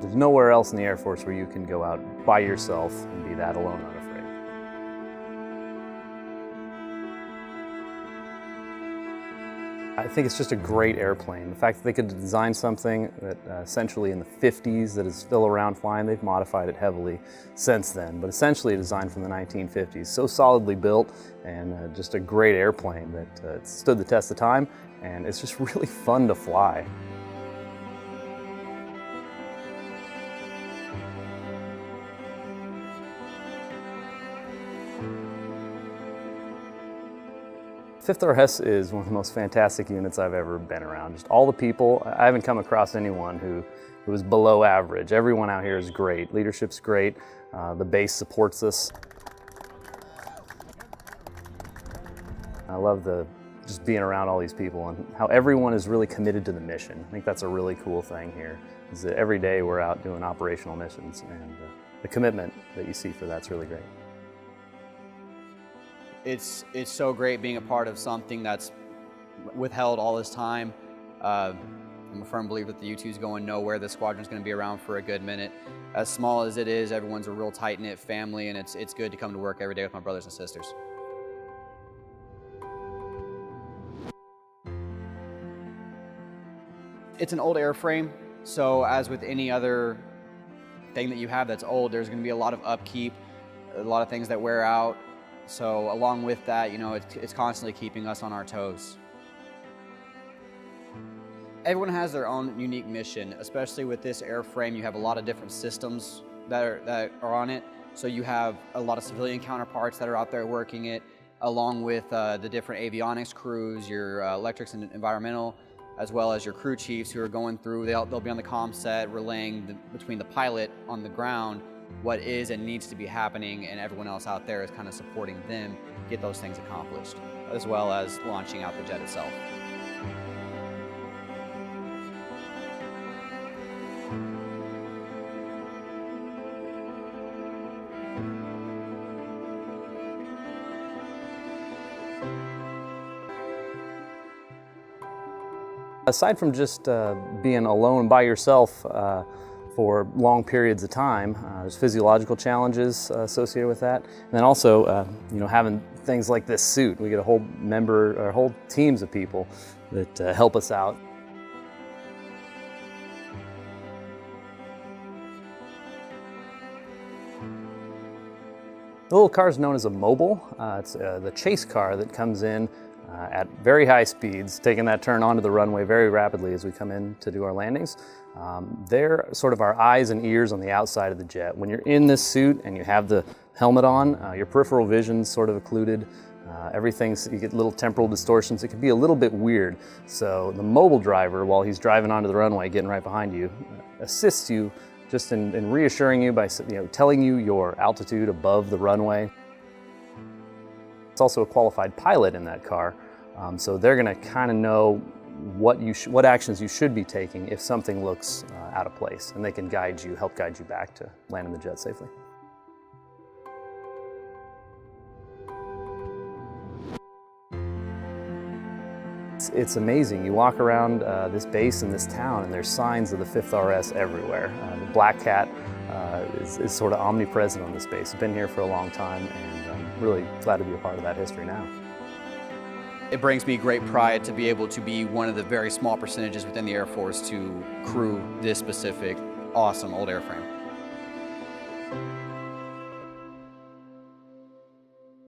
There's nowhere else in the Air Force where you can go out by yourself and be that alone unafraid. I think it's just a great airplane. The fact that they could design something that essentially in the 50s that is still around flying, they've modified it heavily since then, but essentially designed from the 1950s. So solidly built and just a great airplane that stood the test of time, and it's just really fun to fly. Fifth RS is one of the most fantastic units I've ever been around. Just all the people, I haven't come across anyone who is below average. Everyone out here is great. Leadership's great. The base supports us. I love just being around all these people and how everyone is really committed to the mission. I think that's a really cool thing here, is that every day we're out doing operational missions, and the commitment that you see for that's really great. It's so great being a part of something that's withheld all this time. I'm a firm believer that the U-2 is going nowhere. The squadron's going to be around for a good minute. As small as it is, everyone's a real tight-knit family, and it's good to come to work every day with my brothers and sisters. It's an old airframe, so as with any other thing that you have that's old, there's going to be a lot of upkeep, a lot of things that wear out. So along with that, you know, it's constantly keeping us on our toes. Everyone has their own unique mission, especially with this airframe. You have a lot of different systems that are on it. So you have a lot of civilian counterparts that are out there working it, along with the different avionics crews, your electrics and environmental, as well as your crew chiefs who are going through. They'll be on the comm set relaying between the pilot on the ground what is and needs to be happening, and everyone else out there is kind of supporting them get those things accomplished, as well as launching out the jet itself. Aside from just being alone by yourself for long periods of time, there's physiological challenges associated with that. And then also, you know, having things like this suit. We get a whole whole teams of people that help us out. The little car is known as a mobile. It's the chase car that comes in at very high speeds, taking that turn onto the runway very rapidly as we come in to do our landings. They're sort of our eyes and ears on the outside of the jet. When you're in this suit and you have the helmet on, your peripheral vision's sort of occluded. You get little temporal distortions. It can be a little bit weird. So the mobile driver, while he's driving onto the runway, getting right behind you, assists you just in reassuring you by telling you your altitude above the runway. It's also a qualified pilot in that car, so they're going to kind of know what actions you should be taking if something looks out of place, and they can help guide you back to landing the jet safely. It's amazing. You walk around this base in this town, and there's signs of the 5th RS everywhere. The Black Cat is sort of omnipresent on this base. It's been here for a long time, and I'm really glad to be a part of that history now. It brings me great pride to be able to be one of the very small percentages within the Air Force to crew this specific awesome old airframe.